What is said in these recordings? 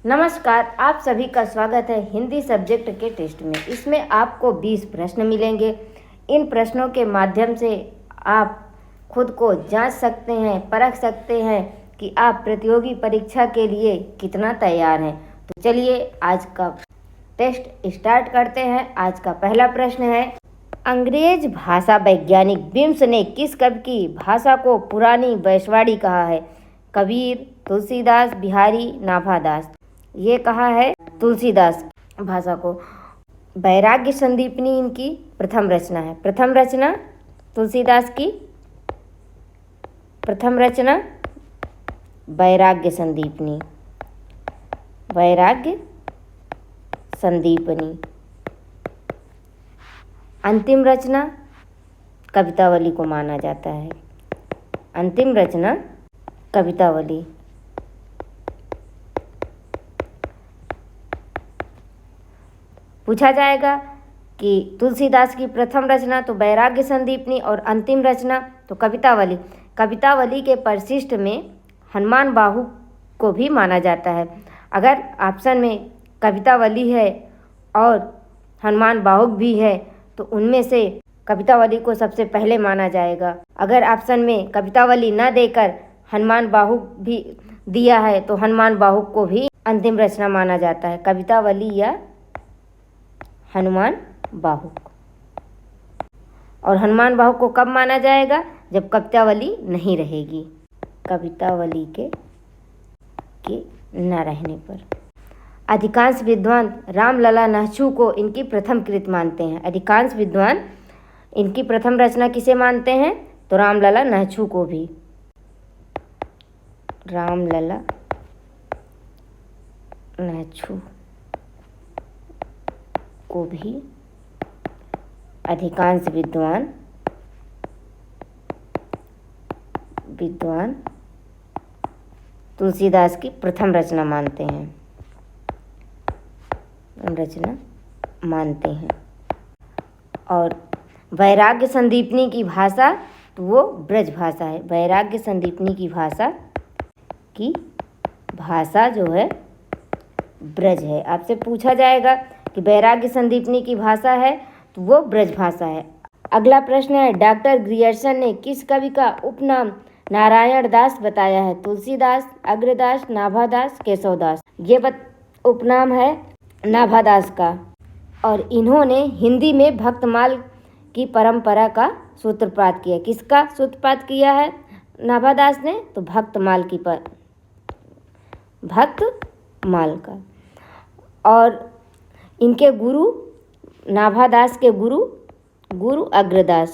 नमस्कार, आप सभी का स्वागत है हिंदी सब्जेक्ट के टेस्ट में। इसमें आपको 20 प्रश्न मिलेंगे। इन प्रश्नों के माध्यम से आप खुद को जांच सकते हैं, परख सकते हैं कि आप प्रतियोगी परीक्षा के लिए कितना तैयार हैं। तो चलिए आज का टेस्ट स्टार्ट करते हैं। आज का पहला प्रश्न है, अंग्रेज भाषा वैज्ञानिक बिम्स ने किस कवि की भाषा को पुरानी वैशवाड़ी कहा है? कबीर, तुलसीदास, बिहारी, नाभादास। ये कहा है तुलसीदास भाषा को। वैराग्य संदीपनी इनकी प्रथम रचना है। प्रथम रचना तुलसीदास की प्रथम रचना वैराग्य संदीपनी। वैराग्य संदीपनी। अंतिम रचना कवितावली को माना जाता है। अंतिम रचना कवितावली। पूछा जाएगा कि तुलसीदास की प्रथम रचना तो वैराग्य संदीपनी और अंतिम रचना तो कवितावली। कवितावली के परिशिष्ट में हनुमान बाहु को भी माना जाता है। अगर ऑप्शन में कवितावली है और हनुमान बाहु भी है तो उनमें से कवितावली को सबसे पहले माना जाएगा। अगर ऑप्शन में कवितावली न देकर हनुमान बाहु भी दिया है तो हनुमान बाहु को भी अंतिम रचना माना जाता है। कवितावली या हनुमान बाहु। और हनुमान बाहु को कब माना जाएगा? जब कवितावली नहीं रहेगी। कवितावली के न रहने पर। अधिकांश विद्वान रामलला नहशू को इनकी प्रथम कृत मानते हैं। अधिकांश विद्वान इनकी प्रथम रचना किसे मानते हैं? तो रामलला नहशू को भी। रामलला नहशू को भी अधिकांश विद्वान तुलसीदास की प्रथम रचना मानते हैं। और वैराग्य संदीपनी की भाषा तो वो ब्रज भाषा है। वैराग्य संदीपनी की भाषा जो है ब्रज है। आपसे पूछा जाएगा कि वैराग्य संदीपनी की भाषा है तो वो ब्रज भाषा है। अगला प्रश्न है, डॉक्टर ग्रियर्सन ने किस कवि का उपनाम नारायण दास बताया है? तुलसीदास, अग्रदास, नाभादास, केशवदास। ये उपनाम है नाभादास का। और इन्होंने हिंदी में भक्तमाल की परंपरा का सूत्रपात किया। किसका सूत्रपात किया है नाभादास ने? तो भक्तमाल का। और इनके गुरु नाभादास के गुरु अग्रदास।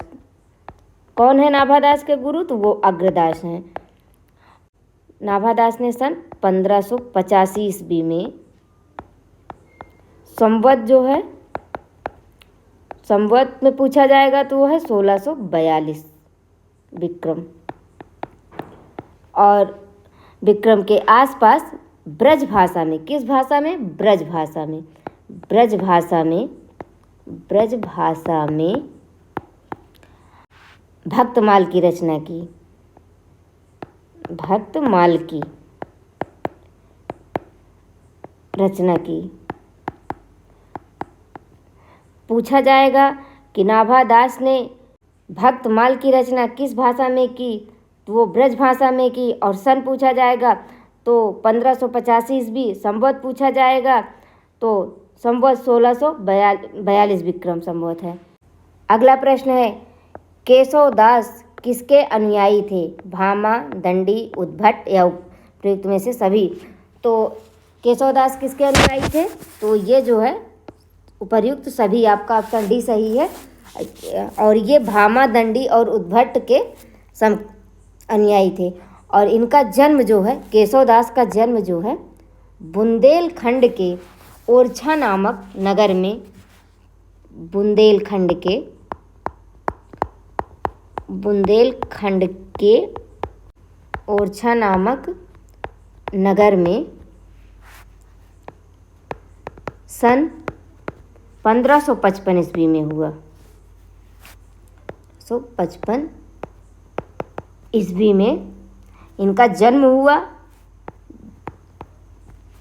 कौन है नाभादास के गुरु? तो वो अग्रदास हैं। नाभादास ने सन 1585 ईस्वी में संवत जो है, संवत में पूछा जाएगा तो वो है 1642 विक्रम। और विक्रम के आसपास ब्रज भाषा में, किस भाषा में? ब्रज भाषा में। ब्रज भाषा में भक्तमाल की रचना की। भक्तमाल की रचना की। पूछा जाएगा कि नाभादास ने भक्तमाल की रचना किस भाषा में की? तो वो ब्रज भाषा में की। और सन पूछा जाएगा तो 1585 ईस्वी। संवत पूछा जाएगा तो संवत 1642 विक्रम संवत है। अगला प्रश्न है, केशवदास किसके अनुयायी थे? भामा, दंडी, उद्भट या उपयुक्त में से सभी। तो केशवदास किसके अनुयायी थे? तो ये जो है उपर्युक्त सभी। आपका ऑप्शन डी सही है। और ये भामा, दंडी और उद्भट के अनुयायी थे। और इनका जन्म जो है, केशवदास का जन्म जो है बुंदेलखंड के ओरछा नामक नगर में, बुंदेलखंड के ओरछा नामक नगर में सन 1555 ईस्वी में हुआ। 1555 ईस्वी में इनका जन्म हुआ।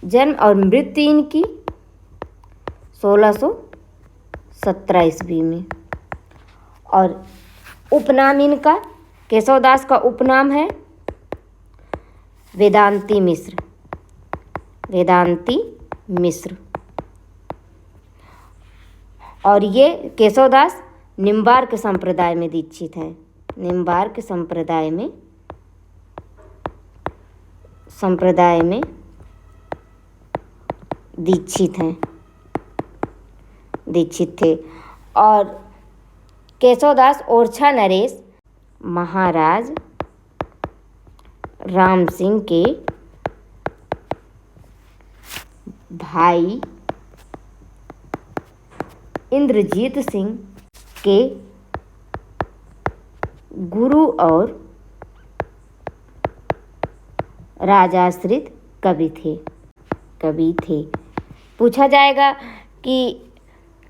जन्म और मृत्यु इनकी 1617 ईस्वी में। और उपनाम इनका, केशवदास का उपनाम है वेदांती मिश्र। वेदांती मिश्र। और ये केशवदास निम्बार्क संप्रदाय में दीक्षित हैं। निम्बार्क संप्रदाय में दीक्षित थे। और केशवदास ओरछा नरेश महाराज राम सिंह के भाई इंद्रजीत सिंह के गुरु और राजाश्रित कवि थे। पूछा जाएगा कि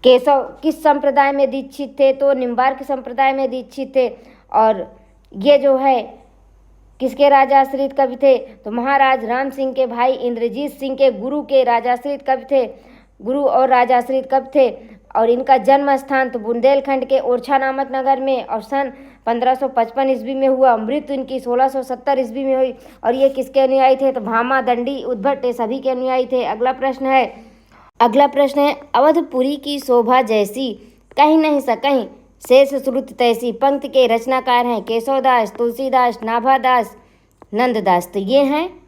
केशव किस संप्रदाय में दीक्षित थे, तो निम्बार्क संप्रदाय में दीक्षित थे। और ये जो है किसके राजाश्रित कवि थे, तो महाराज राम सिंह के भाई इंद्रजीत सिंह के गुरु के राजाश्रित कवि थे, गुरु और राजाश्रित कवि थे। और इनका जन्म स्थान तो बुंदेलखंड के ओरछा नामक नगर में और सन 1555 ईस्वी में हुआ। मृत्यु इनकी 1670 ईस्वी में हुई। और ये किसके अनुयायी थे, तो भामा, दंडी, उद्भट सभी के अनुयायी थे। अगला प्रश्न है अवधपुरी की शोभा जैसी कहीं नहीं सकहीं शेष श्रुत तैसी पंक्ति के रचनाकार हैं केशवदास, तुलसीदास, नाभादास, नंददास। तो ये हैं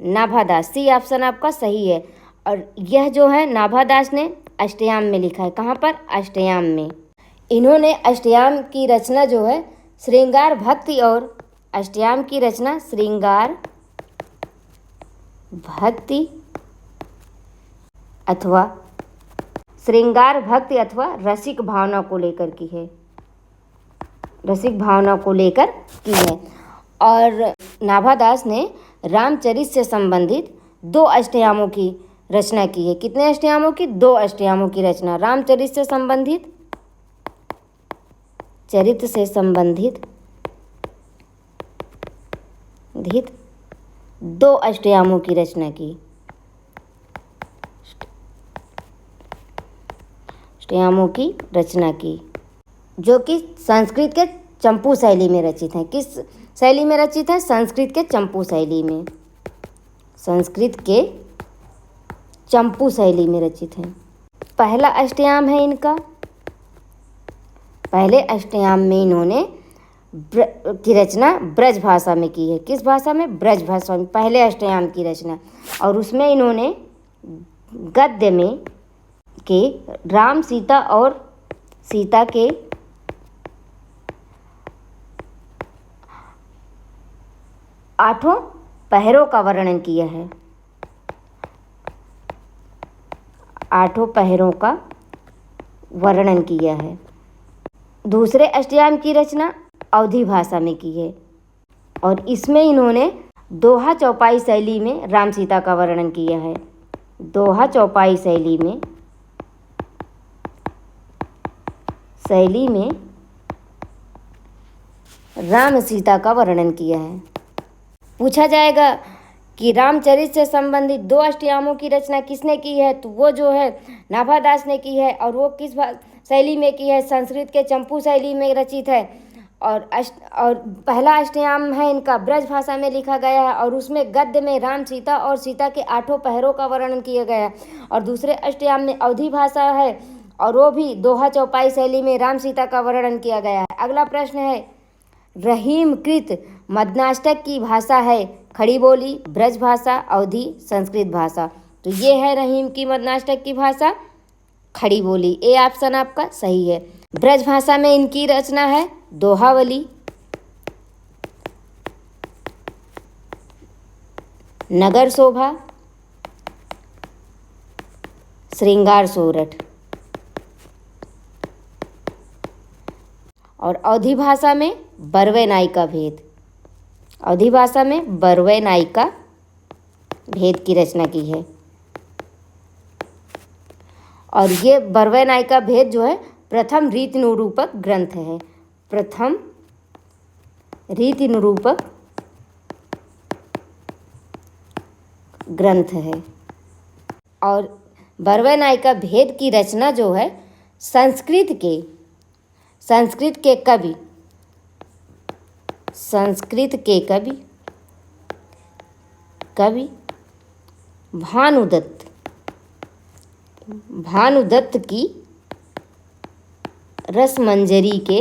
नाभादास। सी ऑप्शन आपका सही है। और यह जो है नाभादास ने अष्टयाम में लिखा है। कहाँ पर? अष्टयाम में। इन्होंने अष्टयाम की रचना जो है श्रृंगार भक्ति और अष्टयाम की रचना श्रृंगार भक्ति अथवा रसिक भावना को लेकर की है। और नाभादास ने रामचरित से संबंधित 2 अष्टयामों की रचना की है। कितने अष्टयामों की? 2 अष्टयामों की रचना। रामचरित से संबंधित 2 अष्टयामों की रचना की। जो कि संस्कृत के चंपू शैली में रचित हैं। किस शैली में रचित है? संस्कृत के चंपू शैली में रचित हैं। पहला अष्टयाम है इनका। पहले अष्टयाम में इन्होंने की रचना ब्रज भाषा में की है। किस भाषा में? ब्रज भाषा में पहले अष्टयाम की रचना। और उसमें इन्होंने गद्य में के राम, सीता और सीता के 8 पहरों का वर्णन किया है। 8 पहरों का वर्णन किया है। दूसरे अष्टयाम की रचना अवधी भाषा में की है। और इसमें इन्होंने दोहा चौपाई शैली में राम सीता का वर्णन किया है। दोहा चौपाई शैली में राम सीता का वर्णन किया है। पूछा जाएगा कि रामचरित से संबंधित 2 अष्टयामों की रचना किसने की है, तो वो जो है नाभादास ने की है। और वो किस शैली में की है? संस्कृत के चंपू शैली में रचित है। और पहला अष्टयाम है इनका ब्रज भाषा में लिखा गया है। और उसमें गद्य में राम, सीता और सीता के 8 पहरों का वर्णन किया गया है। और दूसरे अष्टयाम में अवधी भाषा है और वो भी दोहा चौपाई शैली में राम सीता का वर्णन किया गया है। अगला प्रश्न है रहीमकृत मदनाष्टक की भाषा है खड़ी बोली, ब्रज भाषा, अवधी, संस्कृत भाषा। तो ये है रहीम की मदनाष्टक की भाषा खड़ी बोली। ए ऑप्शन आपका सही है। ब्रज भाषा में इनकी रचना है दोहावली, नगर शोभा, श्रृंगार सोरठ। और अवधी भाषा में बरवे नायिका भेद। अवधी भाषा में बरवे नायिका भेद की रचना की है। और ये बरवे नायिका भेद जो है प्रथम रीति निरूपक ग्रंथ है। प्रथम रीति निरूपक ग्रंथ है। और बरवे नायिका भेद की रचना जो है संस्कृत के कवि भानुदत्त की रसमंजरी के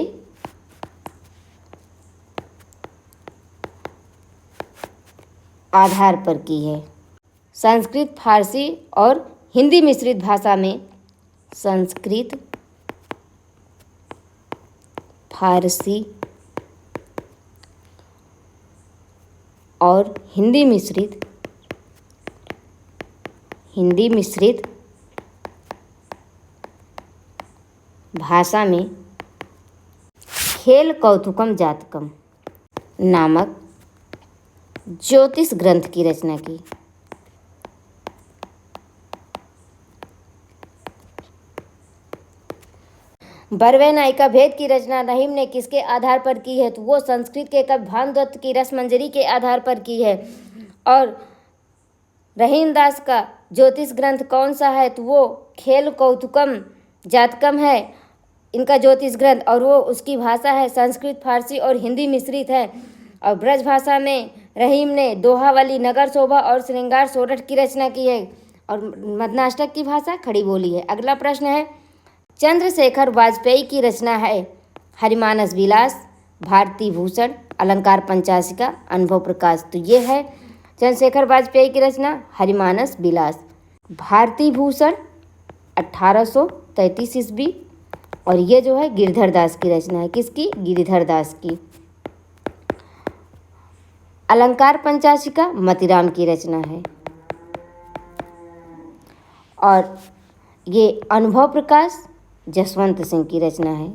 आधार पर की है। संस्कृत, फारसी और हिंदी मिश्रित भाषा में संस्कृत, फारसी और हिंदी मिश्रित भाषा में खेल कौतुकम जातकम नामक ज्योतिष ग्रंथ की रचना की। बरवे नायिका भेद की रचना रहीम ने किसके आधार पर की है? तो वो संस्कृत के कवि भानुदत्त की रसमंजरी के आधार पर की है। और रहीम दास का ज्योतिष ग्रंथ कौन सा है? तो वो खेल कौतुकम जातकम है इनका ज्योतिष ग्रंथ, और वो उसकी भाषा है संस्कृत, फारसी और हिंदी मिश्रित है। और ब्रज भाषा में रहीम ने दोहावली, नगर शोभा और श्रृंगार सोरठ की रचना की है। और मदनाष्टक की भाषा खड़ी बोली है। अगला प्रश्न है, चंद्रशेखर वाजपेयी की रचना है हरिमानस विलास, भारती भूषण, अलंकार पंचाशिका, अनुभव प्रकाश। तो ये है चंद्रशेखर वाजपेयी की रचना हरिमानस विलास। भारती भूषण 1833 ईस्वी, और ये जो है गिरधर दास की रचना है। किसकी? गिरधर दास की। अलंकार पंचाशिका मतीराम की रचना है। और ये अनुभव प्रकाश जसवंत सिंह की रचना है।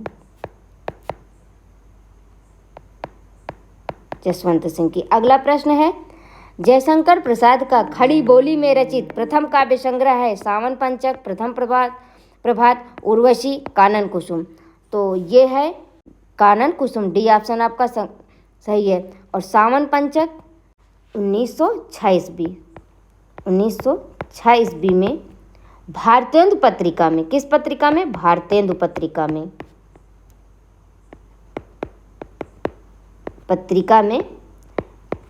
जसवंत सिंह की। अगला प्रश्न है, जयशंकर प्रसाद का खड़ी बोली में रचित प्रथम काव्य संग्रह है सावन पंचक, प्रथम प्रभात, उर्वशी, कानन कुसुम। तो ये है कानन कुसुम। डी ऑप्शन आपका सही है। और सावन पंचक 1906 ईस्वी में भारतेंदु पत्रिका में, किस पत्रिका में? भारतेंदु पत्रिका में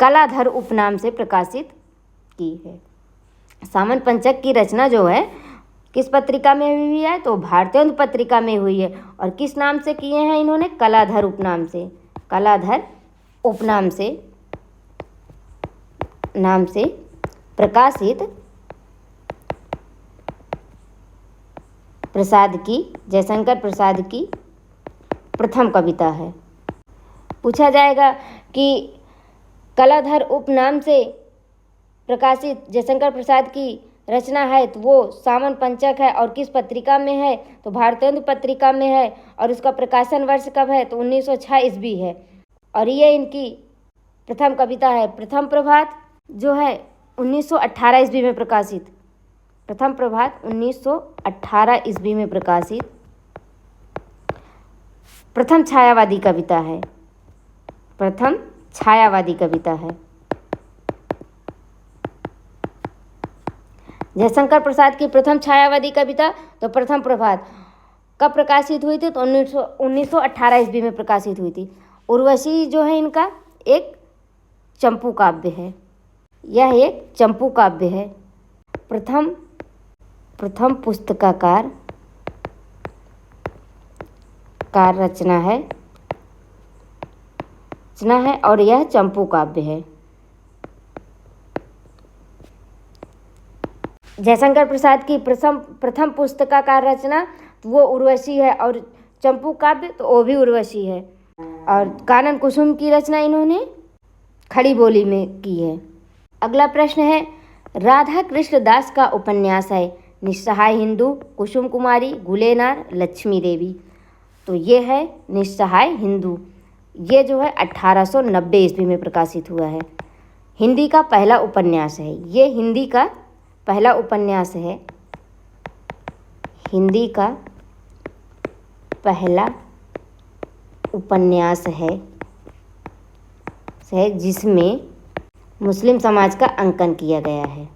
कलाधर उपनाम से प्रकाशित की है। सावन पंचक की रचना जो है किस पत्रिका में हुई है? तो भारतेंदु पत्रिका में हुई है। और किस नाम से किए हैं इन्होंने? कलाधर उपनाम से प्रकाशित जयशंकर प्रसाद की प्रथम कविता है। पूछा जाएगा कि कलाधर उपनाम से प्रकाशित जयशंकर प्रसाद की रचना है, तो वो सावन पंचक है। और किस पत्रिका में है? तो भारतेंदु पत्रिका में है। और उसका प्रकाशन वर्ष कब है? तो 1906 ईस्वी है। और ये इनकी प्रथम कविता है। प्रथम प्रभात जो है 1918 ईस्वी में प्रकाशित। प्रथम प्रभात 1918 ईस्वी में प्रकाशित प्रथम छायावादी कविता है। जयशंकर प्रसाद की प्रथम छायावादी कविता तो प्रथम प्रभात कब प्रकाशित हुई थी? तो 1918 ईस्वी में प्रकाशित हुई थी। उर्वशी जो है इनका एक चंपू काव्य है। यह एक चंपू काव्य है। प्रथम पुस्तकाकार रचना है और यह चंपू काव्य है। जयशंकर प्रसाद की प्रथम पुस्तकाकार रचना तो वो उर्वशी है, और चंपू काव्य तो वो भी उर्वशी है। और कानन कुसुम की रचना इन्होंने खड़ी बोली में की है। अगला प्रश्न है, राधा कृष्ण दास का उपन्यास है निस्सहाय हिंदू, कुसुम कुमारी, गुलेनार, लक्ष्मी देवी। तो ये है निस्सहाय हिंदू। ये जो है 1890 ईस्वी में प्रकाशित हुआ है। हिंदी का पहला उपन्यास है। ये हिंदी का पहला उपन्यास है। हिंदी का पहला उपन्यास है जिसमें मुस्लिम समाज का अंकन किया गया है।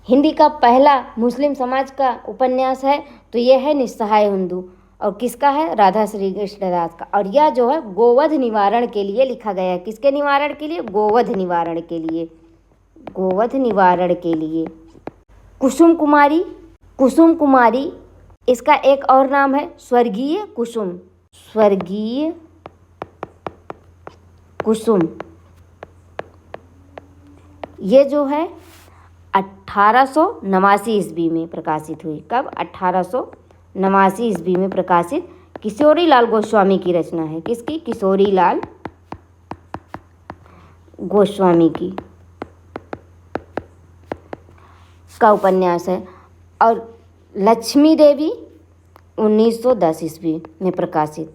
हिंदी का पहला मुस्लिम समाज का उपन्यास है तो ये है निस्सहाय हिंदू, और किसका है? राधा श्री कृष्णदास का। और यह जो है गोवध निवारण के लिए लिखा गया है। किसके निवारण के लिए? गोवध निवारण के लिए, गोवध निवारण के लिए। कुसुम कुमारी, कुसुम कुमारी इसका एक और नाम है स्वर्गीय कुसुम, स्वर्गीय कुसुम। ये जो है 1889 ईस्वी में प्रकाशित हुई। कब? 1889 ईस्वी में प्रकाशित, किशोरी लाल गोस्वामी की रचना है। किसकी? किशोरी लाल गोस्वामी की का उपन्यास है। और लक्ष्मी देवी 1910 ईस्वी में प्रकाशित,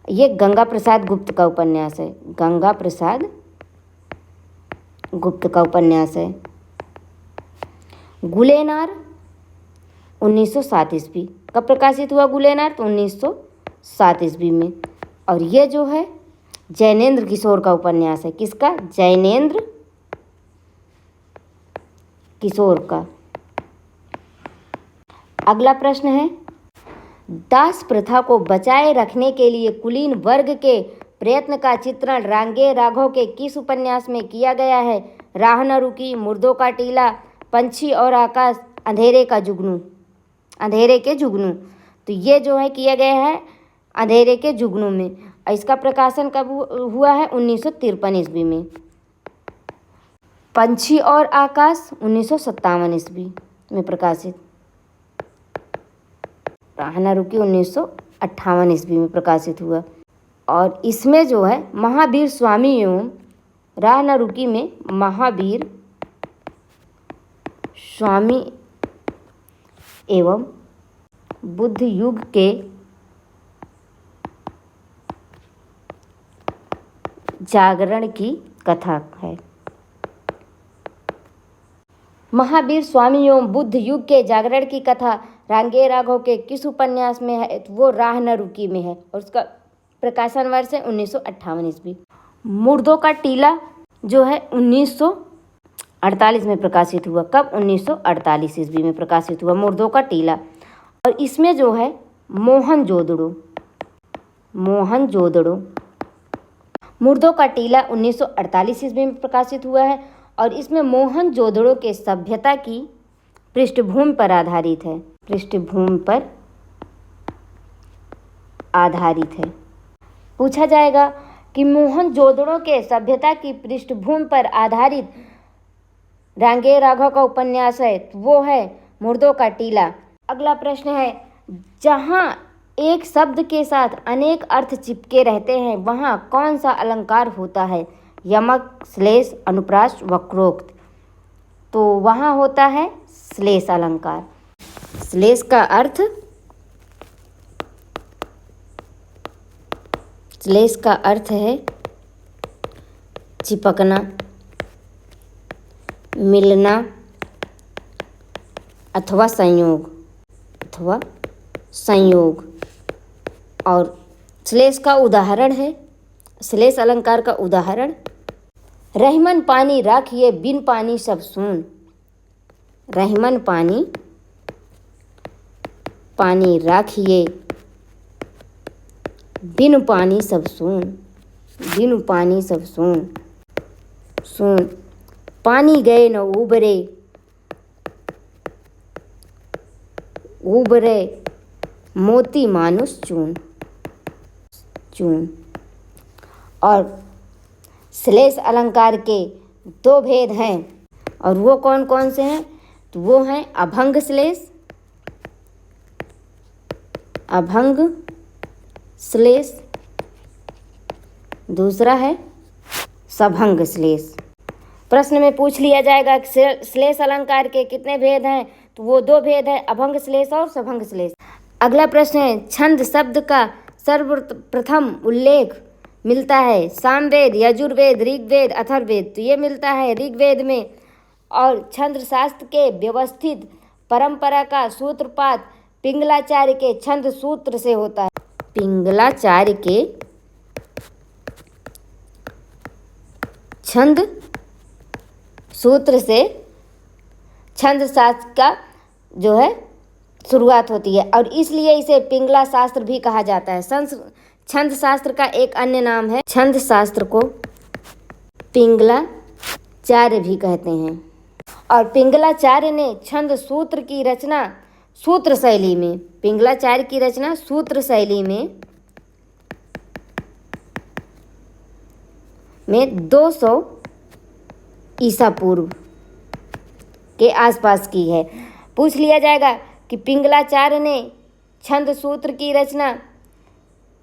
ये गंगा प्रसाद गुप्त का उपन्यास है। गंगा प्रसाद गुप्त का उपन्यास है। गुलेनार 1907 ईस्वी। कब प्रकाशित हुआ गुलेनार? तो 1907 ईस्वी में। और ये जो है जैनेन्द्र किशोर का उपन्यास है। किसका? जैनेन्द्र किशोर का। अगला प्रश्न है, दास प्रथा को बचाए रखने के लिए कुलीन वर्ग के प्रयत्न का चित्रण रांगे राघव के किस उपन्यास में किया गया है? राह न रुकी, मुर्दों का टीला, पंछी और आकाश, अंधेरे का जुगनू, अंधेरे के जुगनू। तो ये जो है किया गया है अंधेरे के जुगनू में। इसका प्रकाशन कब हुआ है? 1953 ईस्वी में। पंछी और आकाश 1957 ईस्वी में प्रकाशित। राह न रुकी 1958 ईस्वी में प्रकाशित हुआ। और इसमें जो है महावीर स्वामी एवं राह न रुकी में महावीर स्वामी एवं बुद्ध युग के जागरण की कथा है। महावीर स्वामी एवं बुद्ध युग के जागरण की कथा रांगे राघव के किस उपन्यास में है? तो वो राह न रुकी में है, और उसका प्रकाशन वर्ष है 1958 ईस्वी। मुर्दों का टीला जो है 1948 में प्रकाशित हुआ। कब? 1948 ईस्वी में प्रकाशित हुआ मुर्दों का टीला। और इसमें जो है मोहनजोदड़ो, मोहनजोदड़ो, मुर्दों का टीला 1948 ईस्वी में प्रकाशित हुआ है। और इसमें मोहनजोदड़ो के सभ्यता की पृष्ठभूमि पर आधारित है, पृष्ठभूमि पर आधारित है। पूछा जाएगा कि मोहनजोदड़ो के सभ्यता की पृष्ठभूमि पर आधारित रांगे राघव का उपन्यास है, तो वो है मुर्दों का टीला। अगला प्रश्न है, जहाँ एक शब्द के साथ अनेक अर्थ चिपके रहते हैं वहाँ कौन सा अलंकार होता है? यमक, श्लेष, अनुप्रास, वक्रोक्त। तो वहाँ होता है श्लेष अलंकार। श्लेष का अर्थ, श्लेष का अर्थ है चिपकना, मिलना अथवा संयोग, अथवा संयोग। और श्लेष का उदाहरण है, श्लेष अलंकार का उदाहरण, रहमन पानी राखिए बिन पानी सब सून, रहमन पानी, पानी राखिए बिन पानी सब सून, बिन पानी सब सून, सून। पानी गए न उबरे, उबरे मोती मानुष चून, चून। और श्लेष अलंकार के दो भेद हैं, और वो कौन कौन से हैं? तो वो हैं अभंग श्लेष, अभंग श्लेष, दूसरा है सभंग श्लेष। प्रश्न में पूछ लिया जाएगा कि श्लेष अलंकार के कितने भेद हैं? तो वो दो भेद है, अभंग श्लेष और सभंग श्लेष। अगला प्रश्न है, छंद शब्द का सर्वप्रथम उल्लेख मिलता है सामवेद, यजुर्वेद, ऋग्वेद, अथर्ववेद। तो ये मिलता है ऋग्वेद में। और छंद शास्त्र के व्यवस्थित परंपरा का सूत्रपात पिंगलाचार्य के छंद सूत्र से होता है, पिंगलाचार्य के छंद सूत्र से छंद शास्त्र का जो है शुरुआत होती है और इसलिए इसे पिंगला शास्त्र भी कहा जाता है। छंद शास्त्र का एक अन्य नाम है, छंद शास्त्र को पिंगलाचार्य भी कहते हैं। और पिंगलाचार्य ने छंद सूत्र की रचना सूत्र शैली में, पिंगलाचार्य की रचना सूत्र शैली में 200 ईसा पूर्व के आसपास की है। पूछ लिया जाएगा कि पिंगलाचार्य ने छंद सूत्र की रचना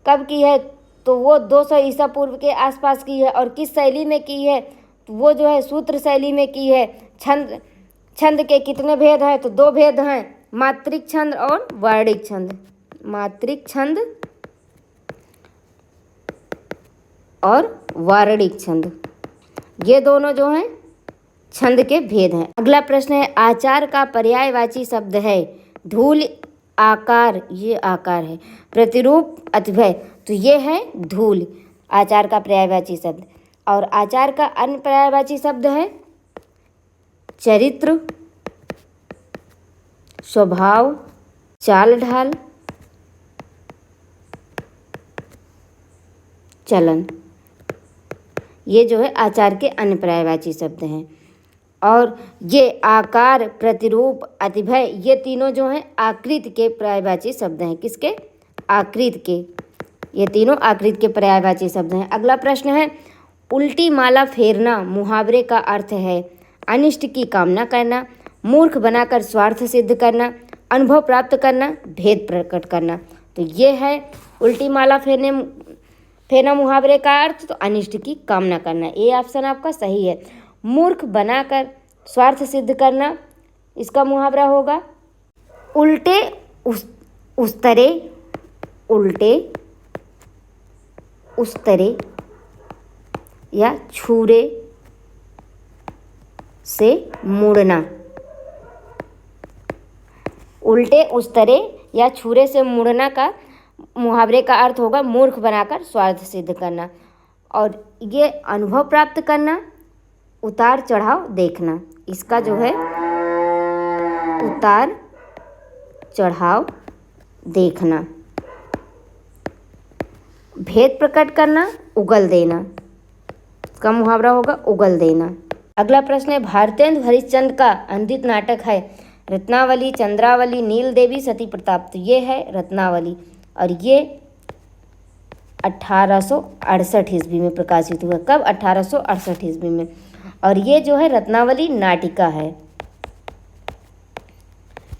कब की है, तो वो 200 ईसा पूर्व के आसपास की है। और किस शैली में की है, तो वो जो है सूत्र शैली में की है। छंद के कितने भेद हैं, तो 2 भेद हैं, मात्रिक छंद और वर्णिक छंद। मात्रिक छंद और वर्णिक छंद, ये दोनों जो हैं छंद के भेद हैं। अगला प्रश्न है, आचार का पर्यायवाची शब्द है धूल, आकार, ये आकार है, प्रतिरूप, अतिभय, तो ये है धूल, आचार का पर्यायवाची शब्द। और आचार का अन्य पर्यायवाची शब्द है चरित्र, स्वभाव, चाल ढाल, चलन, ये जो है आचार के अन्य पर्यायवाची शब्द हैं। और ये आकार, प्रतिरूप, अतिभय, ये तीनों जो हैं आकृत के पर्यायवाची शब्द हैं। किसके? आकृत के, ये तीनों आकृत के पर्यायवाची शब्द हैं। अगला प्रश्न है, उल्टी माला फेरना मुहावरे का अर्थ है अनिष्ट की कामना करना, मूर्ख बनाकर स्वार्थ सिद्ध करना, अनुभव प्राप्त करना, भेद प्रकट करना। तो ये है उल्टी माला फेरना मुहावरे का अर्थ, तो अनिष्ट की कामना करना, ये ऑप्शन आपका सही है। मूर्ख बनाकर स्वार्थ सिद्ध करना, इसका मुहावरा होगा उल्टे उस्तरे, उल्टे उस्तरे या छुरे से मुड़ना। उल्टे उस्तरे या छुरे से मुड़ना का मुहावरे का अर्थ होगा मूर्ख बनाकर स्वार्थ सिद्ध करना। और ये अनुभव प्राप्त करना, उतार चढ़ाव देखना, इसका जो है उतार चढ़ाव देखना। भेद प्रकट करना, उगल देना, इसका मुहावरा होगा उगल देना। अगला प्रश्न है, भारतेंदु हरिश्चंद्र का अंकित नाटक है रत्नावली, चंद्रावली, नील देवी, सती प्रताप। तो ये है रत्नावली और ये 1868 ईस्वी में प्रकाशित हुआ। कब? 1868 ईस्वी में। और ये जो है रत्नावली नाटिका है,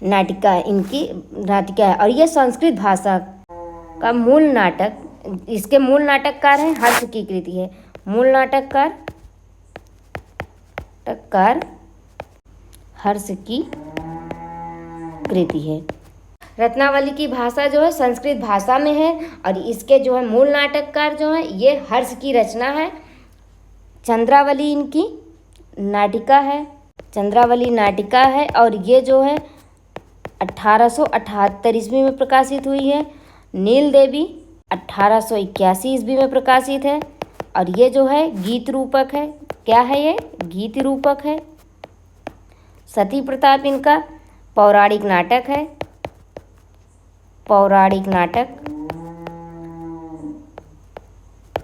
नाटिका इनकी नाटिका है। और ये संस्कृत भाषा का मूल नाटक, इसके मूल नाटककार हैं हर्ष की कृति है। मूल नाटककार हर्ष की कृति है। रत्नावली की भाषा जो है संस्कृत भाषा में है और इसके जो है मूल नाटककार जो है ये हर्ष की रचना है। चंद्रावली इनकी नाटिका है, चंद्रावली नाटिका है और ये जो है 1878 ईस्वी में प्रकाशित हुई है। नील देवी 1881 ईस्वी में प्रकाशित है और ये जो है गीत रूपक है। क्या है ये? गीत रूपक है। सती प्रताप इनका पौराणिक नाटक है, पौराणिक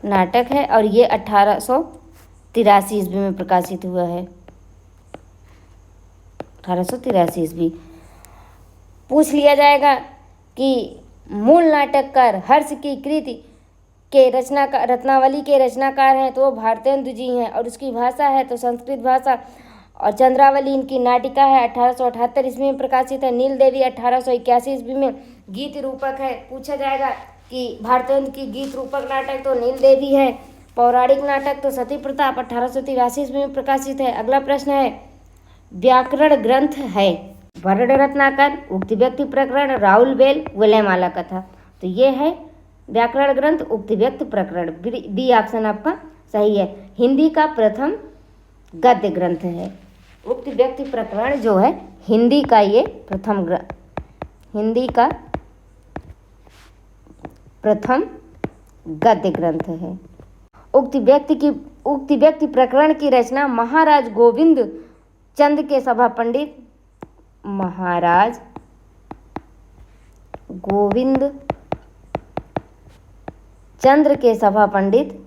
नाटक है और ये 1883 ईस्वी में प्रकाशित हुआ है। 1883 ईस्वी। पूछ लिया जाएगा कि मूल नाटककार हर्ष की कृति के रचनाकार, रत्नावली के रचनाकार हैं तो वो भारतेंदु जी हैं और उसकी भाषा है तो संस्कृत भाषा। और चंद्रावली इनकी नाटिका है, 1878 ईस्वी में प्रकाशित है। नील देवी 1881 ईस्वी में गीत रूपक है। पूछा जाएगा कि भारतेंदु की गीत रूपक नाटक तो नील देवी है, पौराणिक नाटक तो सती प्रताप 1883 ईस्वी में प्रकाशित है। अगला प्रश्न है, व्याकरण ग्रंथ है वर्ण रत्नाकर, उक्ति व्यक्ति प्रकरण, राहुल बेल, विलयमाला कथा। तो ये है व्याकरण ग्रंथ उक्ति व्यक्ति प्रकरण। बी ऑप्शन आपका सही है। हिंदी का प्रथम गद्य ग्रंथ है उक्ति व्यक्ति प्रकरण, जो है हिंदी का ये हिंदी का प्रथम गद्य ग्रंथ है। उक्ति व्यक्ति प्रकरण की रचना महाराज गोविंद चंद के सभा पंडित महाराज गोविंद चंद्र के सभा पंडित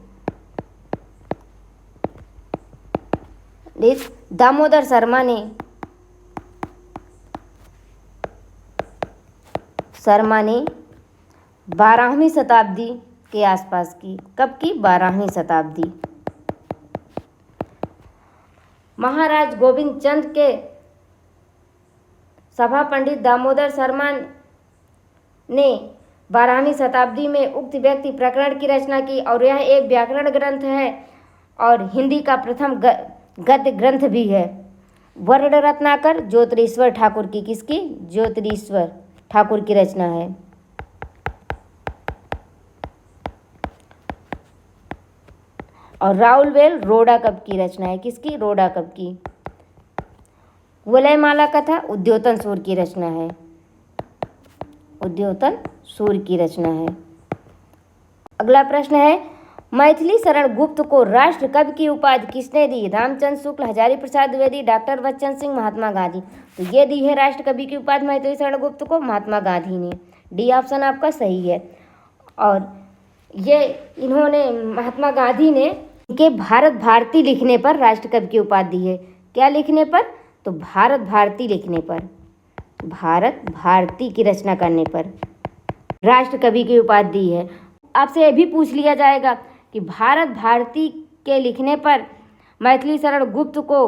दामोदर शर्मा ने 12वीं शताब्दी के आसपास की। कब की? 12वीं शताब्दी। महाराज गोविंद चंद के सभा पंडित दामोदर शर्मा ने 12वीं शताब्दी में उक्त व्यक्ति प्रकरण की रचना की और यह एक व्याकरण ग्रंथ है और हिंदी का प्रथम गद्य ग्रंथ भी है। वर्ण रत्नाकर ज्योतिरीश्वर ठाकुर की, किसकी? ज्योतिरीश्वर ठाकुर की रचना है। और राउलवेल रोड़ा कब की रचना है? किसकी? रोड़ा कब की। वलयमाला कथा उद्योतन सूर की रचना है। उद्योतन सूर की रचना है। अगला प्रश्न है, मैथिली शरण गुप्त को राष्ट्र कवि की उपाधि किसने दी? रामचंद्र शुक्ल, हजारी प्रसाद द्विवेदी, डॉक्टर बच्चन सिंह, महात्मा गांधी। तो ये दी है राष्ट्र कवि की उपाधि मैथिली शरण गुप्त को महात्मा गांधी ने। डी ऑप्शन आपका सही है। और ये इन्होंने महात्मा गांधी ने के भारत भारती लिखने पर राष्ट्र कवि की उपाधि दी है। क्या लिखने पर? तो भारत भारती लिखने पर, भारत भारती की रचना करने पर राष्ट्र कवि की उपाधि दी है। आपसे यह भी पूछ लिया जाएगा कि भारत भारती के लिखने पर मैथिली शरण गुप्त को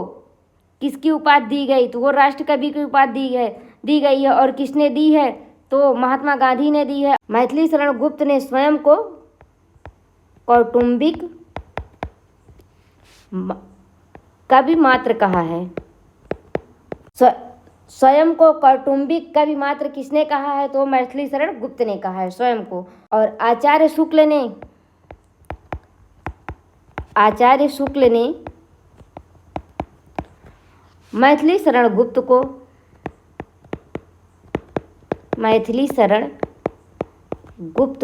किसकी उपाधि दी गई? तो वो राष्ट्र कवि की उपाधि दी गई है। और किसने दी है? तो महात्मा गांधी ने दी है। मैथिली शरण गुप्त ने स्वयं को कौटुंबिक कवि मात्र कहा है। स्वयं को कौटुंबिक कवि मात्र किसने कहा है? तो मैथिली शरण गुप्त ने कहा है स्वयं को। और आचार्य शुक्ल ने मैथिली शरण गुप्त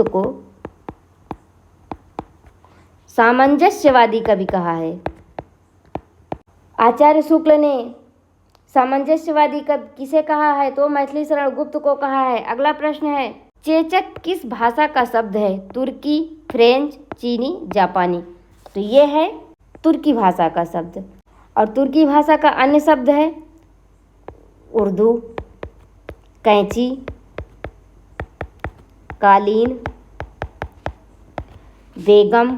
को सामंजस्यवादी कवि कहा है। आचार्य शुक्ल ने सामंजस्यवादी कवि किसे कहा है? तो मैथिली शरण गुप्त को कहा है। अगला प्रश्न है, चेचक किस भाषा का शब्द है? तुर्की, फ्रेंच, चीनी, जापानी। तो ये है तुर्की भाषा का शब्द। और तुर्की भाषा का अन्य शब्द है उर्दू, कैंची, कालीन, बेगम,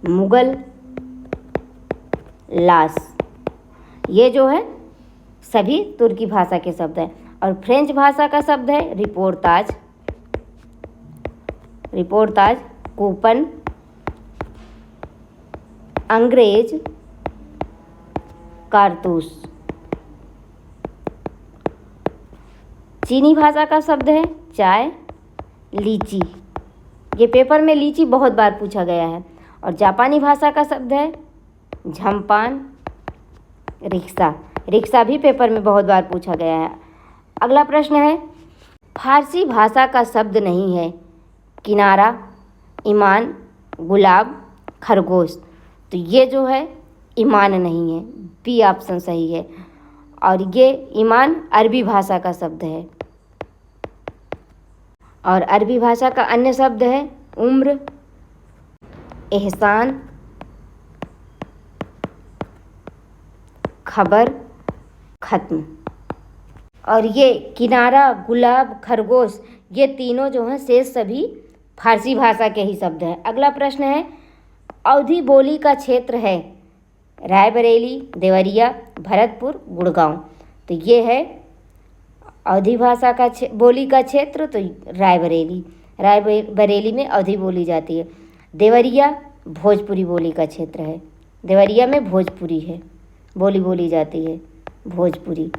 मुगल, लाश। ये जो है सभी तुर्की भाषा के शब्द हैं। और फ्रेंच भाषा का शब्द है रिपोर्ताज, कूपन, अंग्रेज, कारतूस। चीनी भाषा का शब्द है चाय, लीची। ये पेपर में लीची बहुत बार पूछा गया है। और जापानी भाषा का शब्द है झम्पान, रिक्शा भी पेपर में बहुत बार पूछा गया है। अगला प्रश्न है, फारसी भाषा का शब्द नहीं है किनारा, ईमान, गुलाब, खरगोश। तो ये जो है ईमान नहीं है, बी ऑप्शन सही है। और ये ईमान अरबी भाषा का शब्द है। और अरबी भाषा का अन्य शब्द है उम्र, एहसान, खबर, खत्म। और ये किनारा, गुलाब, खरगोश, ये तीनों जो हैं शेष सभी फारसी भाषा के ही शब्द हैं। अगला प्रश्न है, अवधी बोली का क्षेत्र है रायबरेली, देवरिया, भरतपुर, गुड़गांव। तो ये है अवधी भाषा का बोली का क्षेत्र, तो रायबरेली में अवधी बोली जाती है। देवरिया भोजपुरी बोली का क्षेत्र है। देवरिया में भोजपुरी है, बोली जाती है भोजपुरी।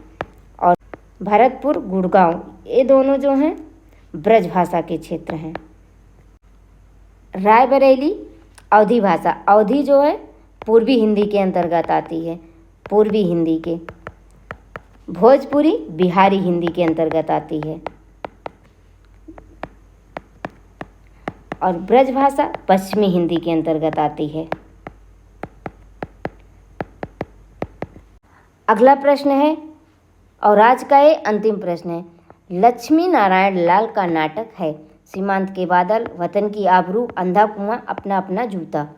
और भरतपुर, गुड़गांव, ये दोनों जो हैं ब्रज भाषा के क्षेत्र हैं। रायबरेली अवधी भाषा, अवधी जो है पूर्वी हिंदी के अंतर्गत आती है, पूर्वी हिंदी के। भोजपुरी बिहारी हिंदी के अंतर्गत आती है। और ब्रज भाषा पश्चिमी हिंदी के अंतर्गत आती है। अगला प्रश्न है और आज का ये अंतिम प्रश्न है। लक्ष्मी नारायण लाल का नाटक है सीमांत के बादल, वतन की आबरू, अंधा कुआं, अपना अपना जूता।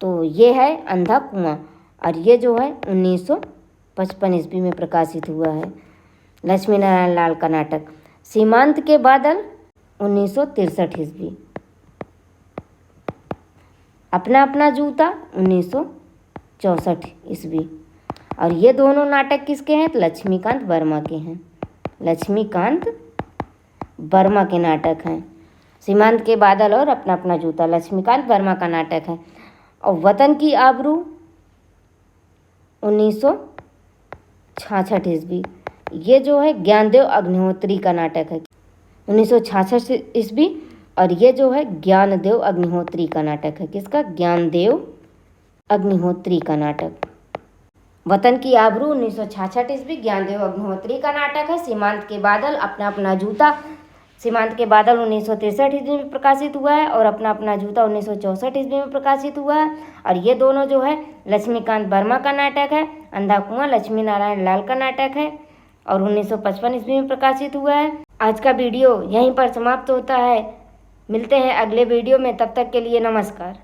तो ये है अंधा कुआं और ये जो है 1955 ईस्वी में प्रकाशित हुआ है लक्ष्मी नारायण लाल का नाटक। सीमांत के बादल 1963 ईस्वी। अपना अपना जूता 1964 ईस्वी। और ये दोनों नाटक किसके हैं? तो लक्ष्मीकांत वर्मा के हैं। लक्ष्मीकांत वर्मा के नाटक हैं। सीमांत के बादल और अपना अपना जूता लक्ष्मीकांत वर्मा का नाटक है। और वतन की आबरू 1966 ईस्वी। ये जो है ज्ञानदेव अग्निहोत्री का नाटक है 1966 ईस्वी। और ये जो है ज्ञानदेव अग्निहोत्री का नाटक है। किसका? ज्ञानदेव अग्निहोत्री का नाटक। वतन की आबरू 1966 ईस्वी, ज्ञानदेव अग्निहोत्री का नाटक है। सीमांत के बादल, अपना अपना जूता सीमांत के बादल 1963 ईस्वी में प्रकाशित हुआ है और अपना अपना जूता 1964 ईस्वी में प्रकाशित हुआ है। और ये दोनों जो है लक्ष्मीकांत वर्मा का नाटक है। अंधा कुआं लक्ष्मी नारायण लाल का नाटक है और 1955 ईस्वी में प्रकाशित हुआ है। आज का वीडियो यहीं पर समाप्त होता है। मिलते हैं अगले वीडियो में, तब तक के लिए नमस्कार।